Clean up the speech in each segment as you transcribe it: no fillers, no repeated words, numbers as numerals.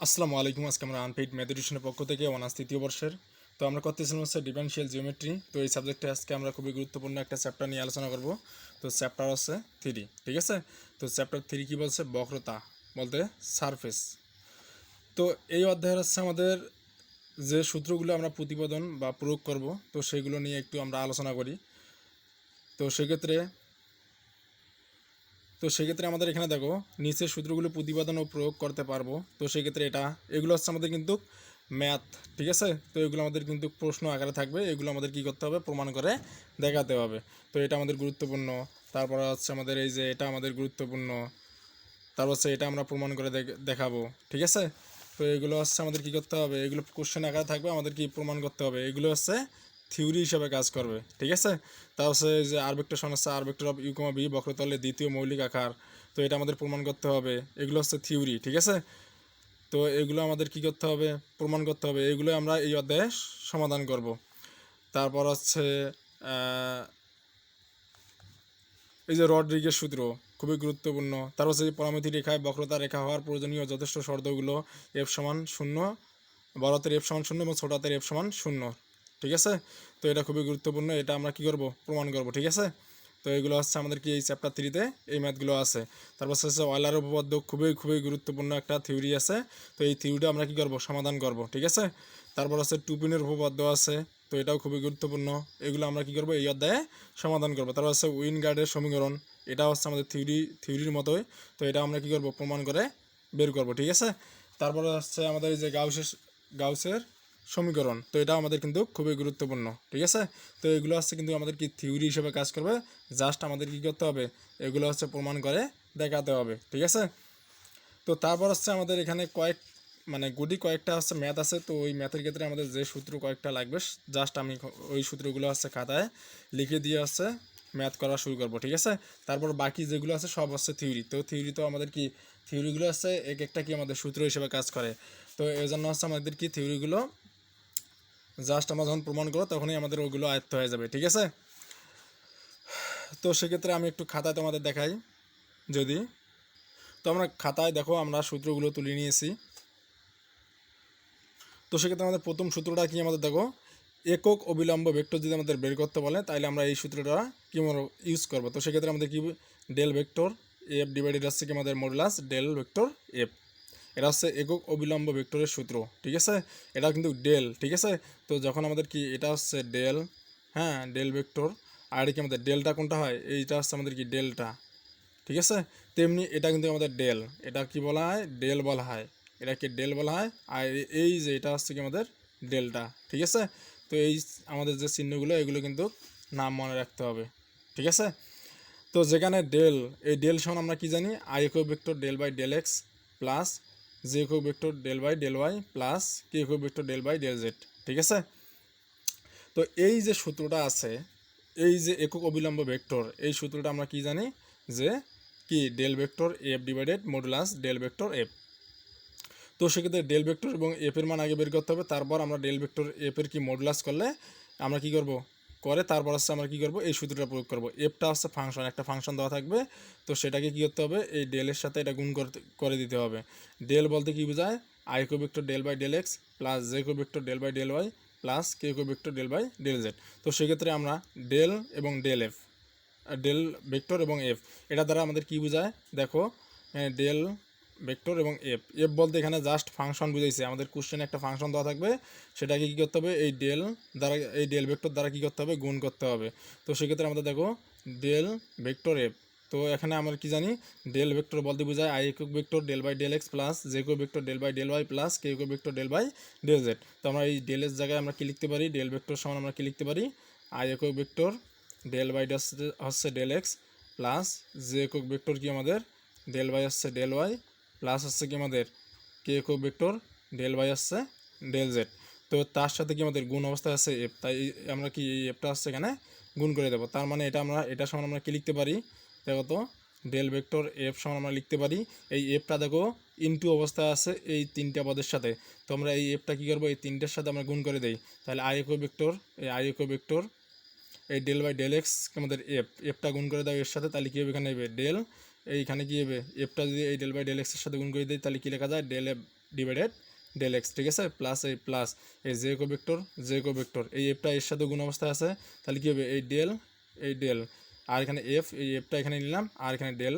আসসালামু আলাইকুম। আজকে আমরা আনপেইড ম্যাথমেটিশনের পক্ষ থেকে অনার্স তৃতীয় বর্ষের তো আমরা করতেছিলাম হচ্ছে ডিফারেনশিয়াল জিওমেট্রি। তো এই সাবজেক্টে আজকে আমরা খুবই গুরুত্বপূর্ণ একটা চ্যাপ্টার নিয়ে আলোচনা করব। তো চ্যাপ্টার হচ্ছে 3, ঠিক আছে। তো চ্যাপ্টার 3 কী বলছে? বক্রতা বলতে সারফেস। তো এই অধ্যায়ের হচ্ছে আমাদের যে সূত্রগুলো আমরা প্রতিপাদন বা প্রয়োগ করব, তো সেগুলো নিয়ে একটু আমরা আলোচনা করি। তো সেক্ষেত্রে আমাদের এখানে দেখো নিচের সূত্রগুলো প্রতিপাদন ও প্রয়োগ করতে পারবো। তো সেক্ষেত্রে এগুলো হচ্ছে আমাদের কিন্তু ম্যাথ, ঠিক আছে। তো এগুলো আমাদের কিন্তু প্রশ্ন আকারে থাকবে, এগুলো আমাদের কী করতে হবে? প্রমাণ করে দেখাতে হবে। তো এটা আমাদের গুরুত্বপূর্ণ। তারপর হচ্ছে আমাদের এই যে এটা আমাদের গুরুত্বপূর্ণ, তারপর হচ্ছে এটা আমরা প্রমাণ করে দেখাবো, ঠিক আছে। তো এগুলো হচ্ছে আমাদের কী করতে হবে? এগুলো কোশ্চেন আকারে থাকবে, আমাদের কি প্রমাণ করতে হবে? এগুলো হচ্ছে থিওরি হিসাবে কাজ করবে, ঠিক আছে। তা হচ্ছে যে আর ভেক্টর সমান হচ্ছে r vector of u comma v বক্রতলের দ্বিতীয় মৌলিক আকার। তো এটা আমাদের প্রমাণ করতে হবে, এগুলো হচ্ছে থিওরি, ঠিক আছে। তো এগুলো আমাদের কি করতে হবে? প্রমাণ করতে হবে। এগুলো আমরা এই অধ্যায়ে সমাধান করব। তারপর হচ্ছে এই যে রড্রিগের সূত্র খুবই গুরুত্বপূর্ণ। তারপর হচ্ছে যে পরামিতি রেখায় বক্রতা রেখা হওয়ার প্রয়োজনীয় যথেষ্ট শর্তগুলো এফ সমান শূন্য, বড় হাতের এফ সমান শূন্য এবং ছোট হাতের এফ সমান শূন্য, ঠিক আছে। তো এটা খুবই গুরুত্বপূর্ণ, এটা আমরা কি করব? প্রমাণ করব, ঠিক আছে। তো এগুলো হচ্ছে আমাদের কি এই চ্যাপ্টার 3-তে এই ম্যাথগুলো আছে। তারপর হচ্ছে অয়লার উপপাদ্য খুবই খুবই গুরুত্বপূর্ণ একটা থিওরি আছে। তো এই থিওরিটা আমরা কি করব? সমাধান করব, ঠিক আছে। তারপর হচ্ছে টুপিনের উপপাদ্য আছে, তো এটাও খুবই গুরুত্বপূর্ণ। এগুলো আমরা কি করব? এই অধ্যায়ে সমাধান করব। তারপর হচ্ছে উইনগার্ডের সমীকরণ, এটা হচ্ছে আমাদের থিওরির মতোই। তো এটা আমরা কি করব? প্রমাণ করে বের করব, ঠিক আছে। তারপরে হচ্ছে আমাদের এই যে গাউসের সমীকরণ, তো এটা আমাদের কিন্তু খুবই গুরুত্বপূর্ণ, ঠিক আছে। তো এগুলো হচ্ছে কিন্তু আমাদের কি থিওরি হিসেবে কাজ করবে, জাস্ট আমাদের কি করতে হবে? এগুলো হচ্ছে প্রমাণ করে দেখাতে হবে, ঠিক আছে। তো তারপর হচ্ছে আমাদের এখানে গুটি কয়েকটা হচ্ছে ম্যাথ আছে। তো ওই ম্যাথের ক্ষেত্রে আমাদের যে সূত্র কয়েকটা লাগবে, জাস্ট আমি ওই সূত্রগুলো হচ্ছে খাতায় লিখে দিয়ে হচ্ছে ম্যাথ করা শুরু করব, ঠিক আছে। তারপর বাকি যেগুলো আছে সব হচ্ছে থিওরি। তো থিওরি তো আমাদের কি থিওরিগুলো হচ্ছে এক একটা কি আমাদের সূত্র হিসেবে কাজ করে। তো এই জন্য হচ্ছে আমাদের কি থিওরিগুলো জাস্ট আমরা যখন প্রমাণ করবো তখনই আমাদের ওগুলো আয়ত্ত হয়ে যাবে, ঠিক আছে। তো সেক্ষেত্রে আমি একটু খাতায় তোমাদের দেখাই যদি। তো আমরা খাতায় দেখো আমরা সূত্রগুলো তুলে নিয়েছি। তো সেক্ষেত্রে আমাদের প্রথম সূত্রটা কি? আমাদের দেখো একক অবিলম্ব ভেক্টর যদি আমাদের বের করতে বলে, তাহলে আমরা এই সূত্রটা কি ইউজ করবো। তো সেক্ষেত্রে আমাদের কি ডেল ভেক্টর এফ ডিভাইডেড হচ্ছে কি আমাদের মডুলাস ডেল ভেক্টর এফ। এটা হচ্ছে একক অবিলম্ব ভেক্টরের সূত্র, ঠিক আছে। এটা কিন্তু ডেল, ঠিক আছে। তো যখন আমাদের কি এটা হচ্ছে ডেল, হ্যাঁ ডেল ভেক্টর, আর এটা কি আমাদের ডেলটা কোনটা হয়? এইটা হচ্ছে আমাদের কি ডেলটা, ঠিক আছে। তেমনি এটা কিন্তু আমাদের ডেল, এটা কি বলা হয়? ডেল বলা হয়, এটাকে ডেল বলা হয়। আর এই যে এটা হচ্ছে কি আমাদের ডেলটা, ঠিক আছে। তো এই আমাদের যে চিহ্নগুলো এগুলো কিন্তু নাম মনে রাখতে হবে, ঠিক আছে। তো যেখানে ডেল, এই ডেল সমান আমরা কি জানি? আই একক vector del by del x plus j একক vector del by del y plus k একক vector del by del z, ঠিক আছে। তো এই যে সূত্রটা আছে, এই যে একক অবিলম্ব ভেক্টর, এই সূত্রটা আমরা কি জানি? যে কি del vector f divided modulus del vector f. তো সেক্ষেত্রে ডেল ভেক্টর এবং এফ এর মান আগে বের করতে হবে, তারপর আমরা ডেল ভেক্টর এফ এর কি মডুলাস করলে আমরা কি করব? তারপর হচ্ছে আমরা কি করব? এই সূত্রটা প্রয়োগ করব। এফটা হচ্ছে ফাংশন, একটা ফাংশন দেওয়া থাকবে। তো সেটাকে কি করতে হবে? এই ডেলের সাথে এটা গুণ করে দিতে হবে। ডেল বলতে কি বোঝায়? I co vector del by del x plus j co vector del by del y plus k co vector del by del z. তো সেক্ষেত্রে আমরা ডেল এবং ডেল এফ, ডেল ভেক্টর এবং এফ, এটা দ্বারা আমাদের কি বোঝায়? দেখো ডেল ভেক্টর এবং এফ, এফ বলতে এখানে জাস্ট ফাংশন বুঝাইছে। আমাদের কোশ্চেনে একটা ফাংশন দেওয়া থাকবে, সেটাকে কী করতে হবে? এই ডেল দ্বারা, এই ডেল ভেক্টর দ্বারা কী করতে হবে? গুণ করতে হবে। তো সেক্ষেত্রে আমাদের দেখো ডেল ভেক্টর এফ, তো এখানে আমরা কি জানি? ডেল ভেক্টর বলতে বোঝায় আই একক vector del by del x plus j একক vector del by del y plus k একক vector del by del z. তো আমরা এই ডেলের জায়গায় আমরা কি লিখতে পারি? ডেল ভেক্টর সমান আমরা কি লিখতে পারি? আই একক ভেক্টর ডেল বাই হচ্ছে ডেল এক্স প্লাস জে একক ভেক্টর কি আমাদের ডেল বাই হচ্ছে ডেল ওয়াই প্লাস হচ্ছে কি আমাদের কে একক ভেক্টর ডেল বাই হচ্ছে ডেল জেড। তো তার সাথে কি আমাদের গুণ অবস্থায় আছে এফ, তাই আমরা কি এই এফটা হচ্ছে এখানে গুণ করে দেবো। তার মানে এটা সমান আমরা কি লিখতে পারি? দেখো তো ডেল ভেক্টর এফ সমান আমরা লিখতে পারি, এই এফটা দেখো ইনটু অবস্থায় আছে এই তিনটা পদের সাথে। তো আমরা এই এফটা কী করবো? এই তিনটার সাথে আমরা গুণ করে দেই। তাহলে আই একক ভেক্টর, এই আই একক ভেক্টর এই ডেল বাই ডেল এক্স আমাদের এফটা গুণ করে দাও এর সাথে, তাহলে কী হবে? এখানে হবে ডেল, এইখানে কী হবে? এফটা যদি এই ডেল বাই ডেল এক্সের সাথে গুণ করে দিই তাহলে কী লেখা যায়? Del f divided del x, ঠিক আছে, প্লাস এই জে কো ভেক্টর এই এফটা এর সাথে গুণ অবস্থায় আছে, তাহলে কী হবে এই ডেল আর এখানে এই এফটা এখানে নিলাম আর এখানে ডেল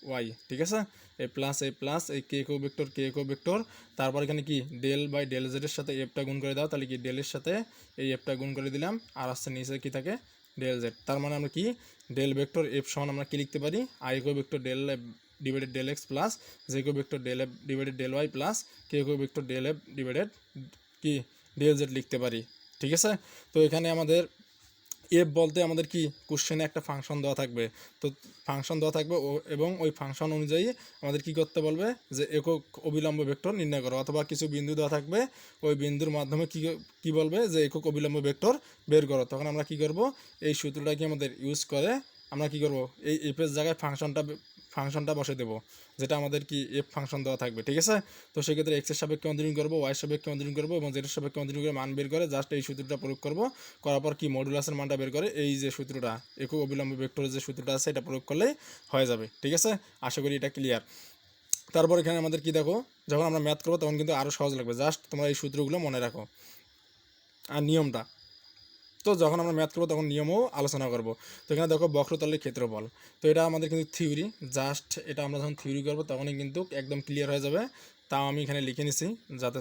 ওয়াই, ঠিক আছে, এই প্লাস এই কে কো ভেক্টর তারপর এখানে কি ডেল বাই ডেল জেডের সাথে এফটা গুণ করে দাও, তাহলে কি ডেলের সাথে এই এফটা গুণ করে দিলাম আর আসছে নিচে কি থাকে ডেল জেড। তার মানে আমরা কি ডেল ভেক্টর এফ সমান আমরা কি লিখতে পারি i co vector del f divided del x plus j co vector del f divided del y plus k co vector del f divided কি ডেল জেড লিখতে পারি, ঠিক আছে। তো এখানে আমাদের এফ বলতে আমাদের কি কোশ্চেনে একটা ফাংশন দেওয়া থাকবে, তো ফাংশন দেওয়া থাকবে এবং ওই ফাংশন অনুযায়ী আমাদের কি করতে বলবে যে একক অবিলম্ব ভেক্টর নির্ণয় করো, অথবা কিছু বিন্দু দেওয়া থাকবে ওই বিন্দুর মাধ্যমে কি বলবে যে একক অবিলম্ব ভেক্টর বের করো। তখন আমরা কি করব এই সূত্রটাকে আমাদের ইউজ করে আমরা কি করব এই এফের জায়গায় ফাংশনটা বসে দেবো, যেটা আমাদের কি এফ ফাংশন দেওয়া থাকবে, ঠিক আছে। তো সেক্ষেত্রে এক্সের সাপেক্ষে অন্তরীণ করবো, ওয়াইয়ের সাপেক্ষে অন্তরীণ করবো এবং জেডের সাপেক্ষে অন্তরীণ করে মান বের করে জাস্ট এই সূত্রটা প্রয়োগ করবো, করার পর কি মডুলাসের মানটা বের করে এই যে সূত্রটা একক অবিলম্ব ভেক্টরের যে সূত্রটা আছে এটা প্রয়োগ করলেই হয়ে যাবে, ঠিক আছে। আশা করি এটা ক্লিয়ার। তারপর এখানে আমাদের কি দেখো যখন আমরা ম্যাথ করবো তখন কিন্তু আরও সহজ লাগবে, জাস্ট তোমরা এই সূত্রগুলো মনে রাখো আর নিয়মটা। তো যখন আমরা ম্যাথ করবো তখন নিয়মও আলোচনা করবো। তো এখানে দেখো বক্রতলের ক্ষেত্রফল, তো এটা আমাদের কিন্তু থিওরি, জাস্ট এটা আমরা যখন থিওরি করবো তখনই কিন্তু একদম ক্লিয়ার হয়ে যাবে। তাও আমি এখানে লিখে নিছি যাতে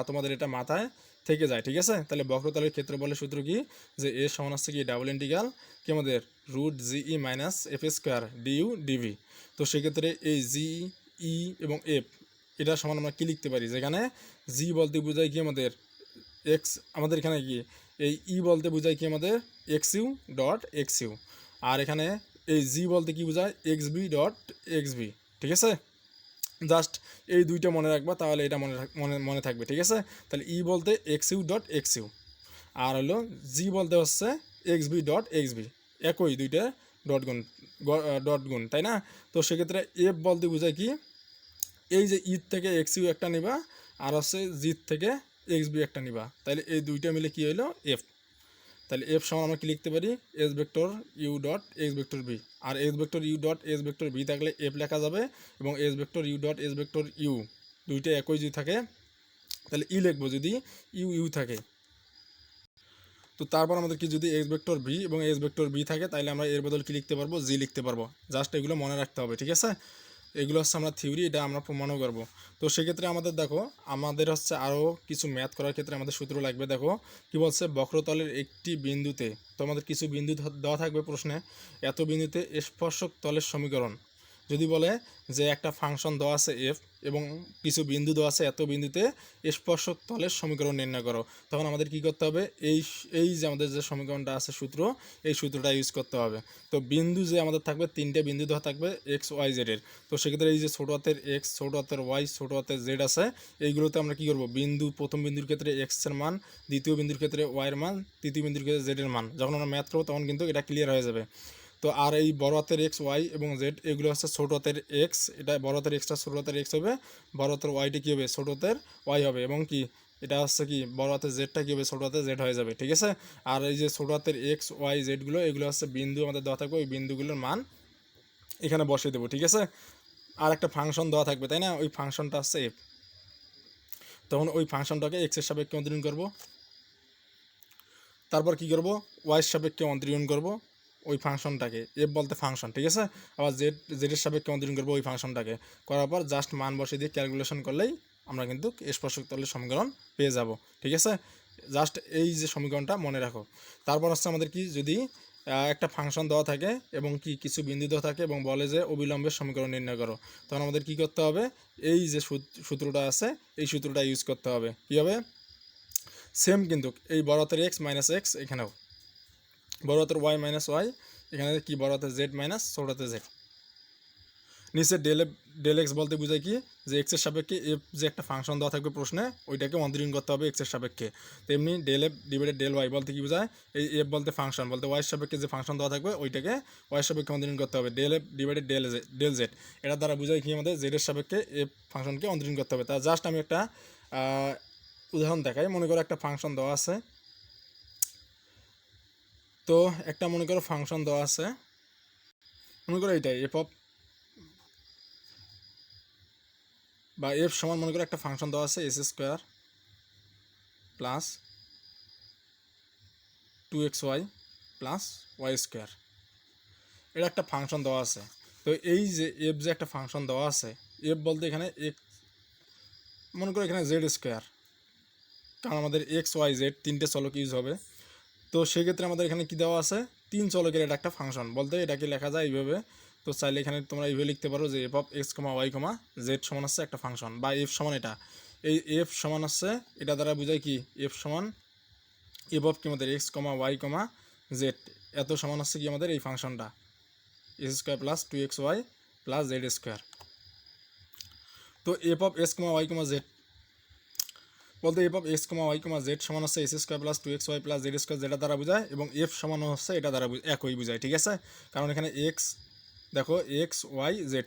তোমাদের এটা মাথায় থেকে যায়, ঠিক আছে। তাহলে বক্রতলের ক্ষেত্রফলের সূত্র কি যে এ সমান হচ্ছে কি ডাবল ইন্টিগ্রাল কি আমাদের root GE minus f square du dv. তো সেক্ষেত্রে এই ই এবং এফ এটা সমান আমরা কি লিখতে পারি, যেখানে জি বলতে বোঝায় কি আমাদের এক্স, আমাদের এখানে কি এই ই বলতে বোঝায় কি আমাদের x u dot x u, আর এখানে এই জি বলতে কি বোঝায় x B dot x v, ঠিক আছে। জাস্ট এই দুইটা মনে রাখবা তাহলে এটা মনে থাকবে, ঠিক আছে। তাহলে ই বলতে x u dot x u আর হলো জি বলতে হচ্ছে x B dot x b, একই দুইটা ডট গুণ, তাই না। তো সেক্ষেত্রে এফ বলতে বোঝায় কি এই যে ই থেকে এক্স ইউ একটা নিবা আর হচ্ছে জির থেকে এক্স বি একটা নিবা, তাহলে এই দুইটা মিলে কি হলো এফ। তাহলে এফ সমান আমরা কি লিখতে পারি s vector u dot x vector v, আর s vector u dot s vector v থাকলে এফ লেখা যাবে এবং s vector u dot s vector u দুইটা একই যদি থাকে তাহলে ই লিখবো যদি ইউ থাকে। তো তারপর আমাদের কি যদি এক্স ভেক্টর ভি এবং এস ভেক্টর বি থাকে তাহলে আমরা এর বদল কি লিখতে পারবো জি লিখতে পারবো, জাস্ট এগুলো মনে রাখতে হবে, ঠিক আছে। এগুলো হচ্ছে আমরা থিওরি, এটা আমরা প্রমাণও করবো। তো সেক্ষেত্রে আমাদের দেখো আমাদের হচ্ছে আরও কিছু ম্যাথ করার ক্ষেত্রে আমাদের সূত্র লাগবে। দেখো কি বলছে বক্রতলের একটি বিন্দুতে, তো আমাদের কিছু বিন্দু দেওয়া থাকবে প্রশ্নে, এত বিন্দুতে স্পর্শক তলের সমীকরণ যদি বলে যে একটা ফাংশন দেওয়া আছে এফ এবং কিছু বিন্দু দেওয়া আছে এত বিন্দুতে স্পর্শক তলের সমীকরণ নির্ণয় করো, তখন আমাদের কি করতে হবে এই যে আমাদের যে সমীকরণটা আছে সূত্র এই সূত্রটা ইউজ করতে হবে। তো বিন্দু যে আমাদের থাকবে তিনটে বিন্দু দেওয়া থাকবে এক্স ওয়াই জেডের, তো সেক্ষেত্রে এই যে ছোটো হাতের এক্স ছোটো হাতের ওয়াই ছোটো হাতের জেড আছে এইগুলোতে আমরা কী করবো প্রথম বিন্দুর ক্ষেত্রে এক্সের মান, দ্বিতীয় বিন্দুর ক্ষেত্রে ওয়াইয়ের মান, তৃতীয় বিন্দুর ক্ষেত্রে জেডের মান, যখন আমরা ম্যাথ করবো তখন কিন্তু এটা ক্লিয়ার হয়ে যাবে। তো আর এই বড় হাতের এক্স ওয়াই এবং জেড এগুলো হচ্ছে ছোটো হাতের এক্স, এটা বড় হাতের এক্সটা ছোটো হাতের এক্স হবে, বড় হাতের ওয়াইটা কী হবে ছোটো হাতের ওয়াই হবে এবং কি এটা হচ্ছে কি বড় হাতের জেডটা কী হবে ছোটো হাতের জেড হয়ে যাবে, ঠিক আছে। আর এই যে ছোটো হাতের এক্স ওয়াই জেডগুলো এগুলো হচ্ছে বিন্দু আমাদের দেওয়া থাকবে, ওই বিন্দুগুলোর মান এখানে বসিয়ে দেবো, ঠিক আছে। আর একটা ফাংশন দেওয়া থাকবে তাই না, ওই ফাংশনটা হচ্ছে এফ, তখন ওই ফাংশনটাকে এক্সের সাপেক্ষে অন্তরীণ করবো, তারপর কি করব ওয়াইয়ের সাপেক্ষে অন্তরীণ করব ওই ফাংশনটাকে, এফ বলতে ফাংশন, ঠিক আছে। আবার জেডের সাপেক্ষে অন্তরীণ করবো ওই ফাংশনটাকে, করার পর জাস্ট মান বসিয়ে দিয়ে ক্যালকুলেশন করলেই আমরা কিন্তু স্পর্শক তলের সমীকরণ পেয়ে যাব, ঠিক আছে। জাস্ট এই যে সমীকরণটা মনে রাখো। তারপর হচ্ছে আমাদের কি যদি একটা ফাংশন দেওয়া থাকে এবং কি কিছু বিন্দু দেওয়া থাকে এবং বলে যে অবিলম্বের সমীকরণ নির্ণয় করো, তখন আমাদের কি করতে হবে এই যে সূত্রটা আছে এই সূত্রটা ইউজ করতে হবে। কী হবে সেম কিন্তু এই বড় হাতের এক্স মাইনাস এক্স এখানেও বড় হাতের ওয়াই মাইনাস ওয়াই, এখানে কি বড় হাতের জেড মাইনাস ছোট হাতের জেড, নিচে ডেল এক্স বলতে বোঝায় কি যে এক্সের সাপেক্ষে এফ যে একটা ফাংশন দেওয়া থাকবে প্রশ্নে ওইটাকে অন্তরীণ করতে হবে এক্সের সাপেক্ষে। তেমনি del f divided del y বলতে কি বোঝায় এই এফ বলতে ফাংশন বলতে ওয়াইয়ের সাপেক্ষে যে ফাংশন দেওয়া থাকবে ওইটাকে ওয়াইয়ের সাপেক্ষে অন্তরীণ করতে হবে del f divided del z, এটার দ্বারা বোঝায় কি আমাদের জেডের সাপেক্ষে এফ ফাংশনকে অন্তরীণ করতে হবে। তা জাস্ট আমি একটা উদাহরণ দেখাই, মনে করো একটা ফাংশন দেওয়া আছে, তো একটা মনে করো ফাংশন দেওয়া আছে, মনে করো এইটাই এফ অফ বা এফ সমান মনে করো একটা ফাংশন দেওয়া আছে x square plus 2xy plus y square, এটা একটা ফাংশন দেওয়া আছে। তো এই যে এফ যে একটা ফাংশন দেওয়া আছে, এফ বলতে এখানে এক্স মনে করো এখানে জেড স্কোয়ার, কারণ আমাদের এক্স ওয়াই জেড তিনটে চলক ইউজ হবে। তো সেক্ষেত্রে আমাদের এখানে কি দেওয়া আছে, 3 চলকের এটা একটা ফাংশন, বলতে এটাকে লেখা যায় এইভাবে। তো চাইলে এখানে তোমরা এইভাবে লিখতে পারো যে f of x comma y comma z সমান আছে একটা ফাংশন, বা এফ সমান এটা, এই এফ সমান আছে এটা দ্বারা বোঝায় কি এফ সমান এফ অফ কি আমাদের x comma y comma z এত সমান আছে কি আমাদের এই ফাংশনটা x square plus 2xy plus z square. তো f of x comma y comma z বলতে f of x comma y comma z সমান হচ্ছে s square plus 2xy plus z square যেটা দ্বারা বোঝায়, এবং এফ সমান হচ্ছে এটা দ্বারা একই বোঝায়, ঠিক আছে। কারণ এখানে এক্স দেখো এক্স ওয়াই জেড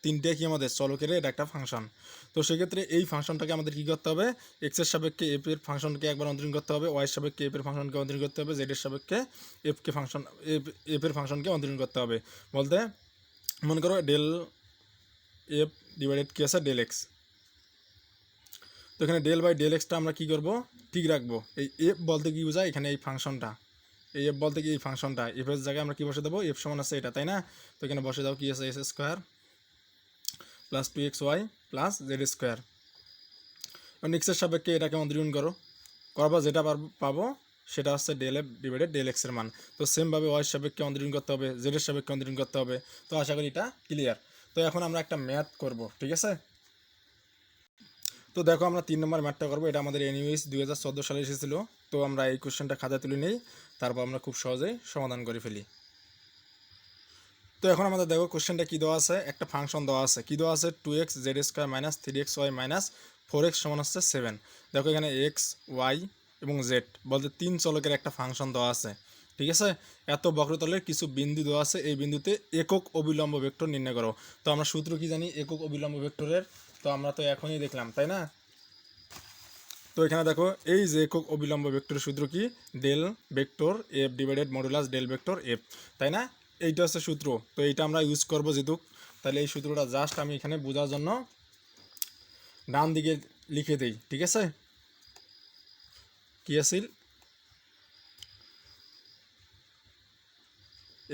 তিনটে কি আমাদের চলকের এটা একটা ফাংশন। তো সেক্ষেত্রে এই ফাংশনটাকে আমাদের কী করতে হবে, এক্সের সাপেক্ষে এফ এর ফাংশনকে একবার অন্তরীণ করতে হবে, ওয়াইয়ের সাপেক্ষে এফ এর ফাংশনকে অন্তরীণ করতে হবে, জেড এর সাপেক্ষে এফ এর ফাংশনকে অন্তরীণ করতে হবে। বলতে মনে করো ডেল এফ ডিভাইডেড কি আছে ডেল এক্স। তো এখানে ডেল বাই ডেল এক্সটা আমরা কী করবো, ঠিক রাখবো। এই এফ বলতে কি বোঝায় এখানে এই ফাংশনটা, এই এফ বলতে কি এই ফাংশনটা, এফের জায়গায় আমরা কী বসে দেবো, এফ সমান আছে এটা, তাই না। তো এখানে বসে দাও কি আছে x square plus 2xy plus z square, এবং এক্সের সাপেক্ষে এটাকে অন্তরীণ করবো, যেটা পাবো সেটা হচ্ছে ডেল এফ ডিভাইডেড ডেল এক্সের মান। তো সেমভাবে ওয়াইয়ের সাপেক্ষে অন্তরীণ করতে হবে, জেডের সাপেক্ষে অন্তরীণ করতে হবে। তো আশা করি এটা ক্লিয়ার। তো এখন আমরা একটা ম্যাথ করব, ঠিক আছে। তো দেখো আমরা 3 নম্বর ম্যাথটা করবো, এটা আমাদের এনইউএস 2014 সালে এসেছিলো। তো আমরা এই কোশ্চেনটা খাতায় তুলে নিই, তারপর আমরা খুব সহজেই সমাধান করে ফেলি। তো এখন আমাদের দেখো কোশ্চেনটা কী দেওয়া আছে, একটা ফাংশন দেওয়া আছে, কী দেওয়া আছে 2x z square minus 3xy minus 4x সমান হচ্ছে 7। দেখো এখানে এক্স ওয়াই এবং জেড বলতে 3 চলকের একটা ফাংশন দেওয়া আছে, ঠিক আছে। এত বক্রতলের কিছু বিন্দু দেওয়া আছে, এই বিন্দুতে একক অবিলম্ব ভেক্টর নির্ণয় করো। তো আমরা সূত্র কি জানি একক অবিলম্ব ভেক্টরের, তো আমরা তো এখনই দেখলাম, তাই না। তো এখানে দেখো এই যে একক অবিলম্ব ভেক্টরের সূত্র কি, del vector f divided modulus del vector f, তাই না। এইটা হচ্ছে সূত্র। তো এইটা আমরা ইউজ করবো যেহেতু, তাহলে এই সূত্রটা জাস্ট আমি এখানে বোঝার জন্য ডান দিকে লিখে দেই, ঠিক আছে। কি আছিল,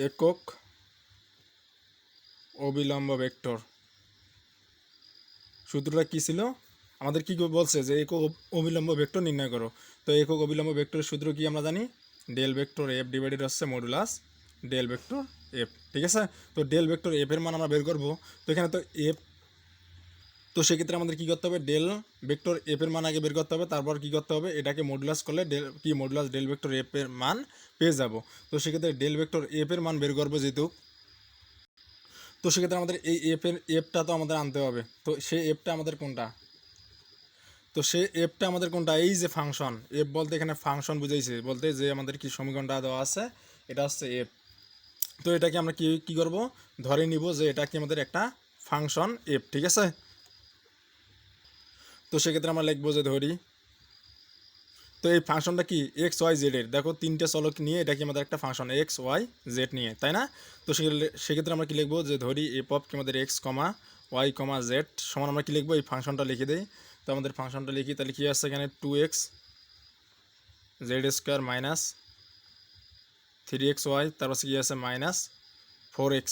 একক অবিলম্ব ভেক্টর সূত্রটা কী ছিল আমাদের, কি বলছে যে একক অবিলম্ব ভেক্টর নির্ণয় করো। তো একক অবিলম্ব ভেক্টরের সূত্র কি আমরা জানি, ডেল ভেক্টর এফ ডিভাইডেড হচ্ছে মডুলাস ডেল ভেক্টর এফ, ঠিক আছে। তো ডেল ভেক্টর এফ এর মান আমরা বের করবো। তো এখানে তো এফ, তো সেক্ষেত্রে আমাদের কী করতে হবে, ডেল ভেক্টর এফ এর মান আগে বের করতে হবে, তারপর কী করতে হবে এটাকে মডুলাস করলে মডুলাস ডেল ভেক্টর এফ এর মান পেয়ে যাব। তো সেক্ষেত্রে ডেল ভেক্টর এফ এর মান বের করবো যেহেতু, তো সেক্ষেত্রে আমাদের এই এফটা তো আমাদের আনতে হবে। তো সেই এফটা আমাদের কোনটা, তো সে এফটা আমাদের কোনটা, এই যে ফাংশন এফ বলতে এখানে ফাংশন বুঝাইছে, বলতে যে আমাদের কি সমীকরণটা দেওয়া আছে এটা হচ্ছে এফ। তো এটাকে আমরা কি করব, ধরে নিব যে এটা কি আমাদের একটা ফাংশন এফ, ঠিক আছে। তো সেক্ষেত্রে আমরা লিখবো যে ধরি, তো এই ফাংশনটা কি এক্স ওয়াই জেড এর, দেখো 3টে চলক নিয়ে এটা কি আমাদের একটা ফাংশন এক্স ওয়াই জেড নিয়ে, তাই না। তো সেক্ষেত্রে আমরা কি লিখবো, যে ধরি এফ অফ কি আমাদের x comma y comma z সমান আমরা কি লিখবো, এই ফাংশনটা লিখে দেই। তো আমাদের ফাংশনটা লিখি, তাহলে কি আছে এখানে 2x z square minus 3xy, তারপর কি আছে মাইনাস 4x,